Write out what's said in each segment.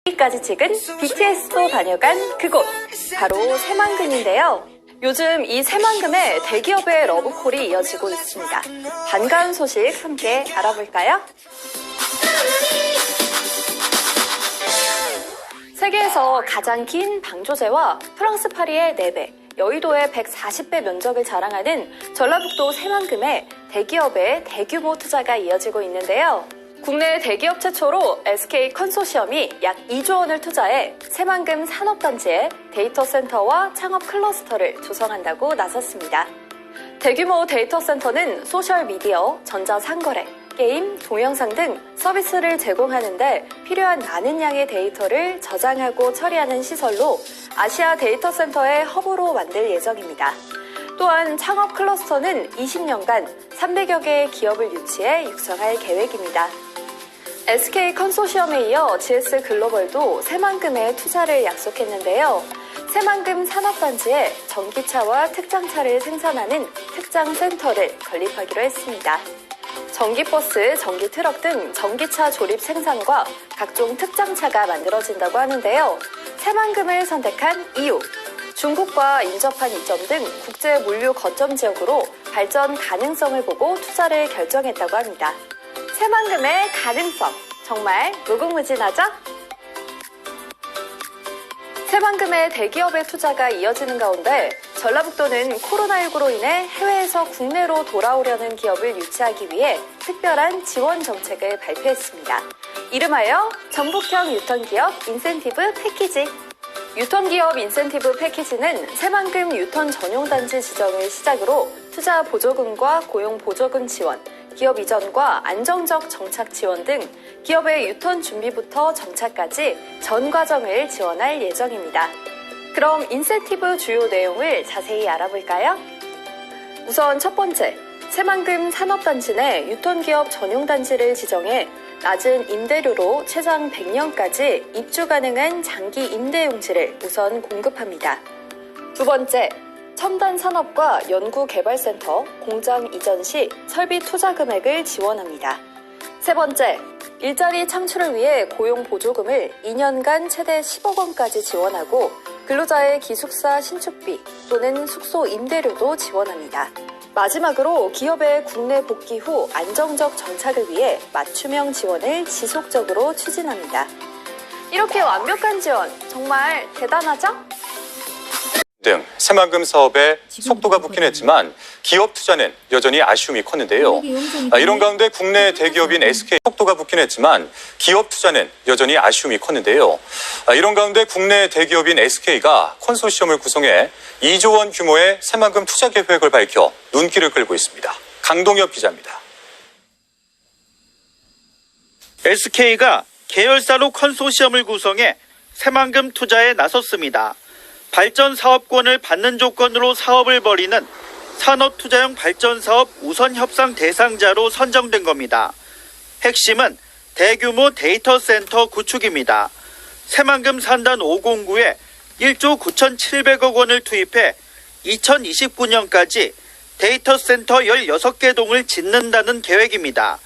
까지 찍은 BTS도 다녀간 그곳, 바로 새만금인데요. 요즘 이 새만금에 대기업의 러브콜이 이어지고 있습니다. 반가운 소식 함께 알아볼까요? 세계에서 가장 긴 방조제와 프랑스 파리의 4배, 여의도의 140배 면적을 자랑하는 전라북도 새만금에 대기업의 대규모 투자가 이어지고 있는데요. 국내 대기업 최초로 SK 컨소시엄이 약 2조 원을 투자해 새만금 산업단지에 데이터 센터와 창업 클러스터를 조성한다고 나섰습니다. 대규모 데이터 센터는 소셜미디어, 전자상거래, 게임, 동영상 등 서비스를 제공하는데 필요한 많은 양의 데이터를 저장하고 처리하는 시설로 아시아 데이터 센터의 허브로 만들 예정입니다. 또한 창업 클러스터는 20년간 300여 개의 기업을 유치해 육성할 계획입니다. SK 컨소시엄에 이어 GS글로벌도 새만금에 투자를 약속했는데요. 새만금 산업단지에 전기차와 특장차를 생산하는 특장센터를 건립하기로 했습니다. 전기버스, 전기트럭 등 전기차 조립 생산과 각종 특장차가 만들어진다고 하는데요. 새만금을 선택한 이유, 중국과 인접한 이점 등 국제 물류 거점 지역으로 발전 가능성을 보고 투자를 결정했다고 합니다. 새만금의 가능성, 정말 무궁무진하죠? 새만금의 대기업의 투자가 이어지는 가운데 전라북도는 코로나19로 인해 해외에서 국내로 돌아오려는 기업을 유치하기 위해 특별한 지원 정책을 발표했습니다. 이름하여 전북형 유턴기업 인센티브 패키지. 유턴기업 인센티브 패키지는 새만금 유턴 전용단지 지정을 시작으로 투자 보조금과 고용 보조금 지원, 기업 이전과 안정적 정착 지원 등 기업의 유턴 준비부터 정착까지 전 과정을 지원할 예정입니다. 그럼 인센티브 주요 내용을 자세히 알아볼까요? 우선 첫 번째, 새만금 산업단지 내 유턴기업 전용단지를 지정해 낮은 임대료로 최장 100년까지 입주 가능한 장기 임대용지를 우선 공급합니다. 두 번째, 첨단 산업과 연구개발센터, 공장 이전 시 설비 투자 금액을 지원합니다. 세 번째, 일자리 창출을 위해 고용 보조금을 2년간 최대 10억 원까지 지원하고 근로자의 기숙사 신축비 또는 숙소 임대료도 지원합니다. 마지막으로 기업의 국내 복귀 후 안정적 정착을 위해 맞춤형 지원을 지속적으로 추진합니다. 이렇게 완벽한 지원, 정말 대단하죠? 등 새만금 사업에 속도가 붙긴 했지만 기업 투자는 여전히 아쉬움이 컸는데요. 이런 가운데 국내 대기업인 SK 속도가 붙긴 했지만 기업 투자는 여전히 아쉬움이 컸는데요. 이런 가운데 국내 대기업인 SK가 컨소시엄을 구성해 2조 원 규모의 새만금 투자 계획을 밝혀 눈길을 끌고 있습니다. 강동엽 기자입니다. SK가 계열사로 컨소시엄을 구성해 새만금 투자에 나섰습니다. 발전 사업권을 받는 조건으로 사업을 벌이는 산업투자형 발전사업 우선 협상 대상자로 선정된 겁니다. 핵심은 대규모 데이터 센터 구축입니다. 새만금 산단 509에 1조 9,700억 원을 투입해 2029년까지 데이터 센터 16개 동을 짓는다는 계획입니다.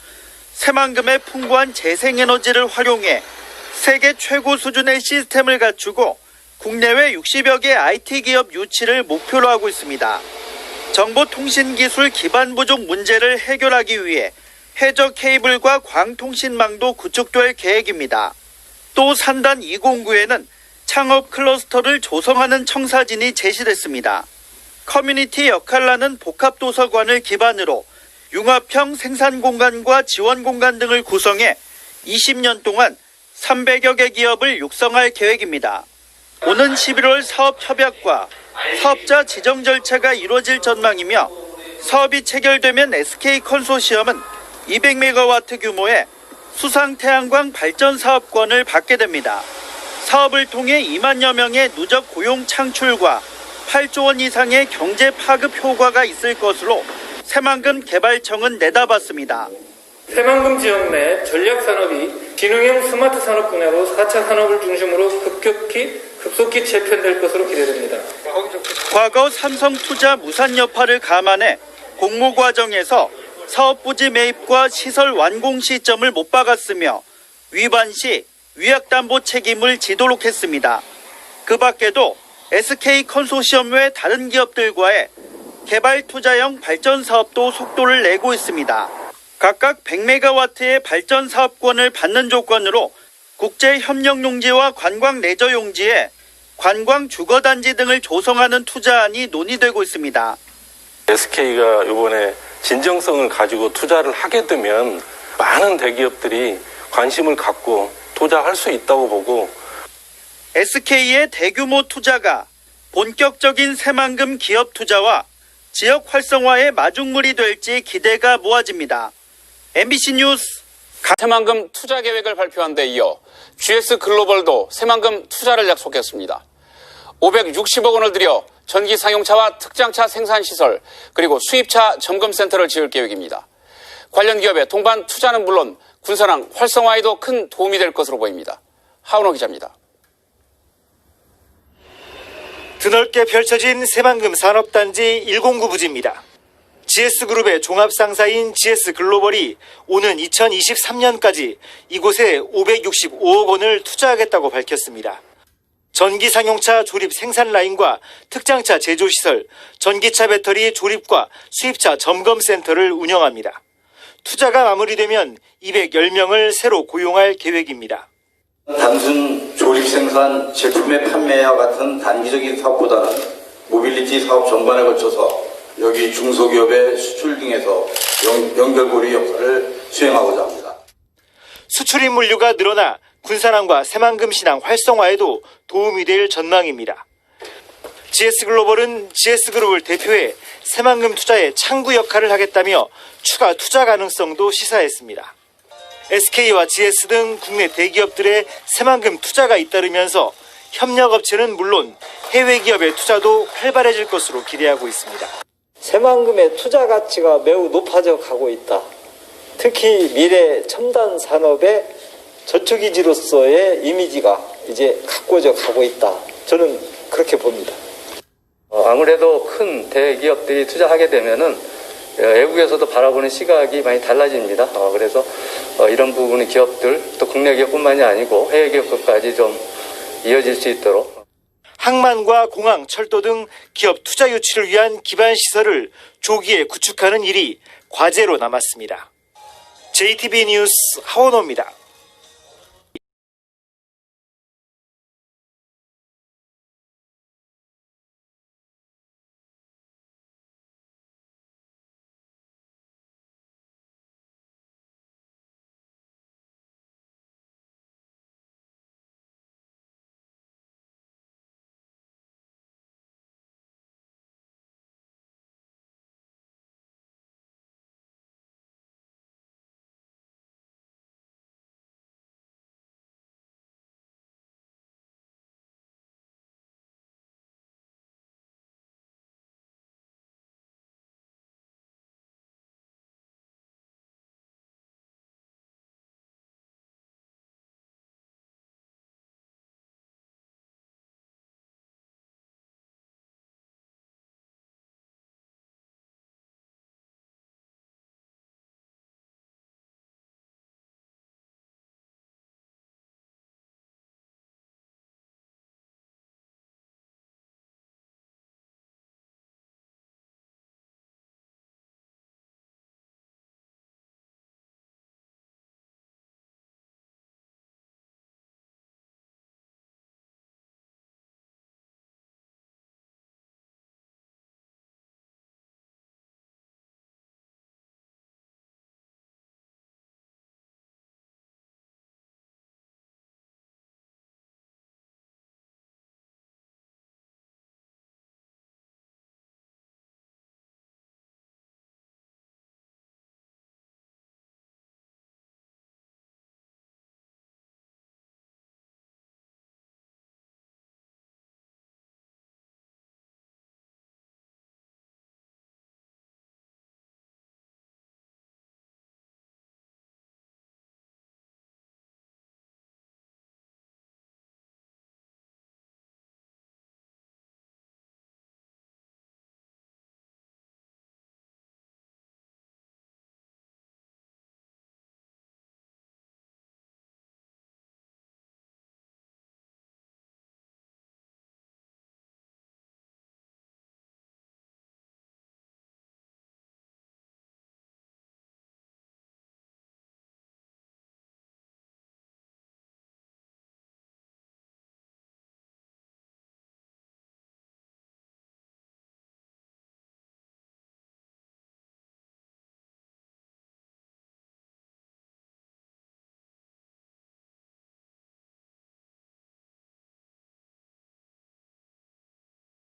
새만금의 풍부한 재생에너지를 활용해 세계 최고 수준의 시스템을 갖추고 국내외 60여 개 IT 기업 유치를 목표로 하고 있습니다. 정보통신기술 기반 부족 문제를 해결하기 위해 해저 케이블과 광통신망도 구축될 계획입니다. 또 산단 209에는 창업 클러스터를 조성하는 청사진이 제시됐습니다. 커뮤니티 역할라는 복합도서관을 기반으로 융합형 생산공간과 지원공간 등을 구성해 20년 동안 300여 개 기업을 육성할 계획입니다. 오는 11월 사업 협약과 사업자 지정 절차가 이루어질 전망이며 사업이 체결되면 SK 컨소시엄은 200메가와트 규모의 수상 태양광 발전 사업권을 받게 됩니다. 사업을 통해 2만여 명의 누적 고용 창출과 8조 원 이상의 경제 파급 효과가 있을 것으로 새만금 개발청은 내다봤습니다. 새만금 지역 내 전략산업이 기능형 스마트 산업 분야로 4차 산업을 중심으로 급속히 재편될 것으로 기대됩니다. 과거 삼성투자 무산 여파를 감안해 공모 과정에서 사업 부지 매입과 시설 완공 시점을 못 박았으며 위반 시 위약담보 책임을 지도록 했습니다. 그 밖에도 SK 컨소시엄 외 다른 기업들과의 개발 투자형 발전 사업도 속도를 내고 있습니다. 각각 100메가와트의 발전 사업권을 받는 조건으로 국제 협력 용지와 관광 레저 용지에 관광 주거단지 등을 조성하는 투자안이 논의되고 있습니다. SK가 이번에 진정성을 가지고 투자를 하게 되면 많은 대기업들이 관심을 갖고 투자할 수 있다고 보고 SK의 대규모 투자가 본격적인 새만금 기업 투자와 지역 활성화의 마중물이 될지 기대가 모아집니다. MBC 뉴스 새만금 투자 계획을 발표한 데 이어 GS 글로벌도 새만금 투자를 약속했습니다. 560억 원을 들여 전기 상용차와 특장차 생산시설 그리고 수입차 점검센터를 지을 계획입니다. 관련 기업의 동반 투자는 물론 군산항 활성화에도 큰 도움이 될 것으로 보입니다. 하은호 기자입니다. 드넓게 펼쳐진 새만금 산업단지 109 부지입니다. GS그룹의 종합상사인 GS글로벌이 오는 2023년까지 이곳에 565억 원을 투자하겠다고 밝혔습니다. 전기상용차 조립 생산 라인과 특장차 제조시설, 전기차 배터리 조립과 수입차 점검센터를 운영합니다. 투자가 마무리되면 210명을 새로 고용할 계획입니다. 단순 조립 생산, 제품의 판매와 같은 단기적인 사업보다는 모빌리티 사업 전반에 걸쳐서 여기 중소기업의 수출 등에서 연결고리 역할을 수행하고자 합니다. 수출입 물류가 늘어나 군산항과 새만금 신항 활성화에도 도움이 될 전망입니다. GS글로벌은 GS그룹을 대표해 새만금 투자에 창구 역할을 하겠다며 추가 투자 가능성도 시사했습니다. SK와 GS 등 국내 대기업들의 새만금 투자가 잇따르면서 협력업체는 물론 해외 기업의 투자도 활발해질 것으로 기대하고 있습니다. 새만금의 투자 가치가 매우 높아져 가고 있다. 특히 미래 첨단 산업의 저축이지로서의 이미지가 이제 가꿔져 가고 있다. 저는 그렇게 봅니다. 아무래도 큰 대기업들이 투자하게 되면은 외국에서도 바라보는 시각이 많이 달라집니다. 그래서 이런 부분의 기업들, 또 국내 기업뿐만이 아니고 해외 기업까지 좀 이어질 수 있도록. 항만과 공항, 철도 등 기업 투자 유치를 위한 기반 시설을 조기에 구축하는 일이 과제로 남았습니다. JTB 뉴스 하원호입니다.